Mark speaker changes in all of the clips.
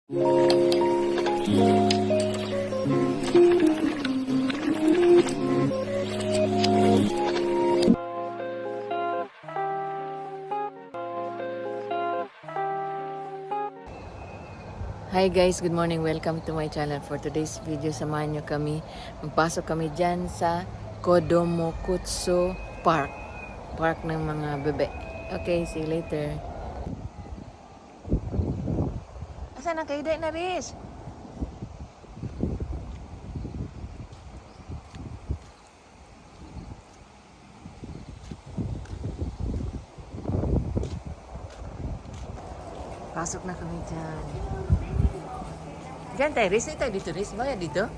Speaker 1: Hi guys, good morning. Welcome to my channel. For today's video, samahan nyo kami. Magpasok kami dyan sa Kodomokutsu Park. Park ng mga bebe. Okay, see you later. Asan ang kaida na, Riz? Pasok na kami dyan. Diyan tayo, Riz. Tayo dito, Riz. Bayad dito?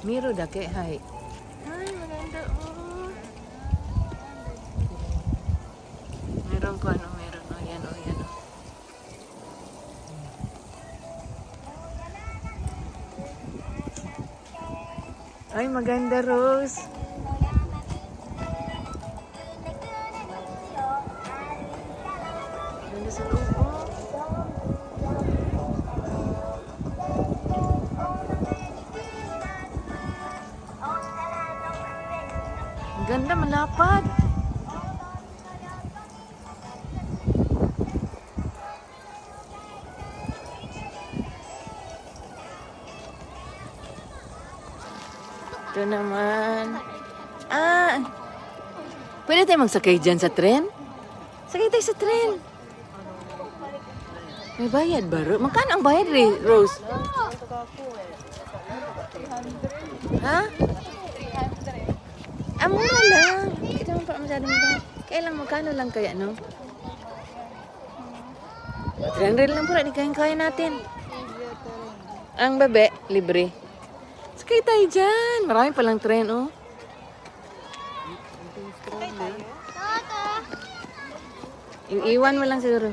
Speaker 1: Miro dake, hai. Ay, maganda, oh. Meron ko ano, meron. Oh, yan, oh, yan, oh. Ay, maganda, Rose. Ganda sa loob, oh. Ang ganda, malapad. Ito naman. Pwede tayo magsakay dyan sa tren? Sakay tayo sa tren. May bayad ba? Magkano ang bayad, Rose? Ha? Mura lang. Ito naman pa masyadong bayad. Kailan magkano lang kaya, no? 300 lang pura. Di kaya natin. Ang bebe, libre. Sakay tayo dyan. Marami palang tren, oh. Iwan mo lang siguro.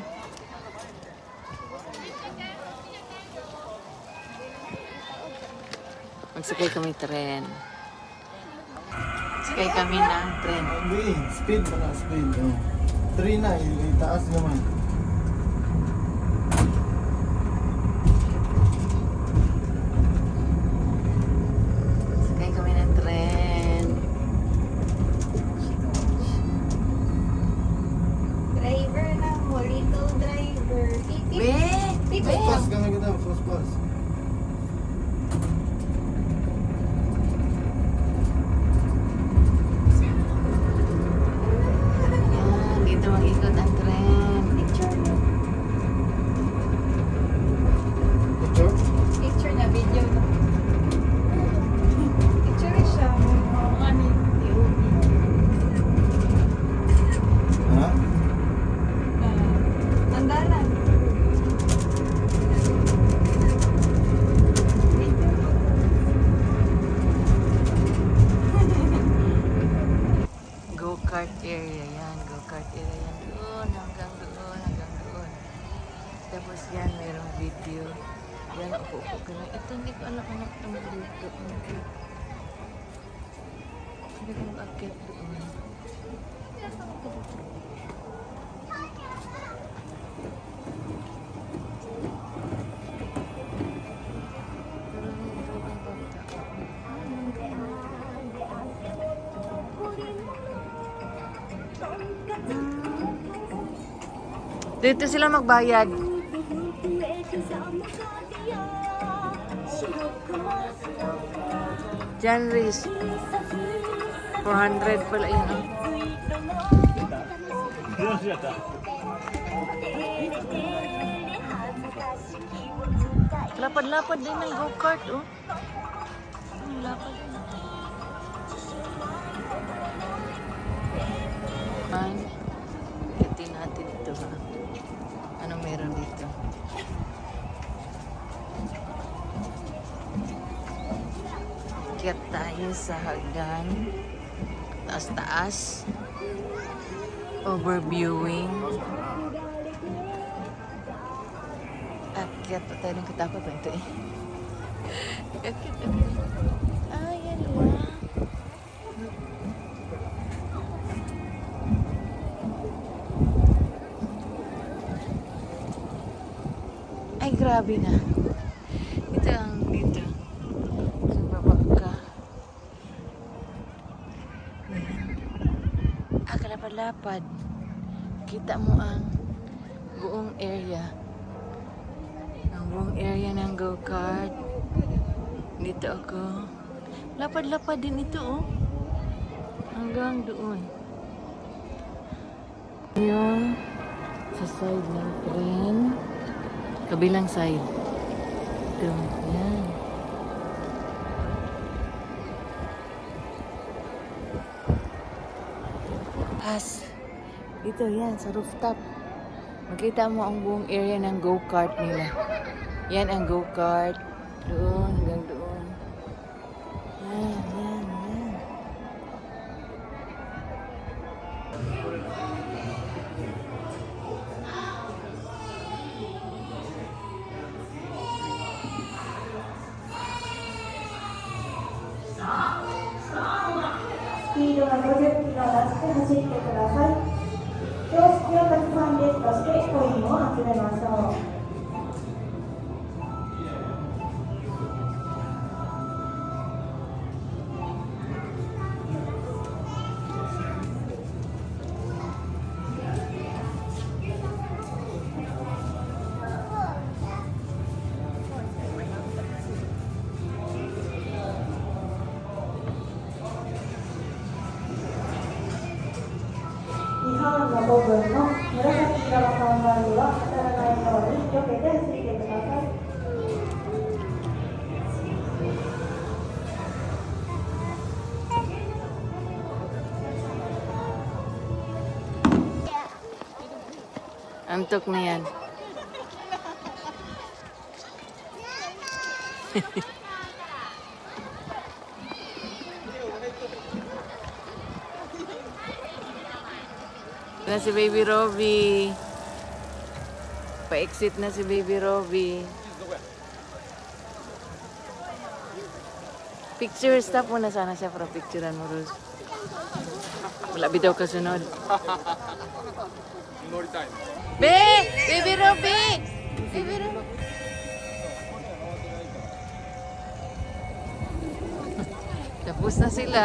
Speaker 1: Magsakay kami tren. Sakay kami ng tren.
Speaker 2: Speed mga speed. 3 na, itaas naman.
Speaker 1: Sakay kami ng tren.
Speaker 3: Driver na mo, little driver.
Speaker 1: Be!
Speaker 2: First pass ka na kita, first pass.
Speaker 1: Yan, dito mag-ikot ang tren.
Speaker 3: Picture na.
Speaker 2: Picture?
Speaker 3: Picture na, video na. Picture siya. Ano
Speaker 2: Ha?
Speaker 3: Andalan.
Speaker 1: Go-kart area yan. Go-kart area yan. Doon, hanggang doon, hanggang doon. Tapos yan, mayroong video. Yan, upo-upo ka na. Ito, hindi ko anak-anak ang dito. Hindi ko mag-akit doon. Dito sila magbayad. Jan Riz. 400 pala yun. Oh. Lapad-lapad din ng go-kart, oh. Lapad din. Itin natin ito, ha. Anong meron dito? Akyat tayo sa hagdan. Taas-taas. Overviewing. Akyat pa tayo ng katapad pa ito, eh. Ah, yan lang. Ay, grabe na. Ito ang dito. Sa baba ka. Ayan. Ah, kalapad-lapad. Kita mo ang buong area. Ang buong area ng go-kart. Dito ako. Lapad-lapad din ito, oh. Hanggang doon. Yung sa side ng tren. Kabilang side. Ito. Yan. Pass. Ito yan, sa rooftop. Makita mo ang buong area ng go-kart nila. Yan ang go-kart. Doon, hanggang doon. Yan, yan, yan.
Speaker 4: スピードが50キロを出して走ってください。標識をたくさんゲットしてコインを集めましょう。日本の部分の紫色の看板には当たらないように避けて走ってください。
Speaker 1: Antok na yan. Na si Baby Robby. Pa-exit na si Baby Robby. Picture, stop muna sana siya para picturean mo, Rose. Wala bitaw kasunod. Be! Baby Robby! Baby Robby! Tapos na sila.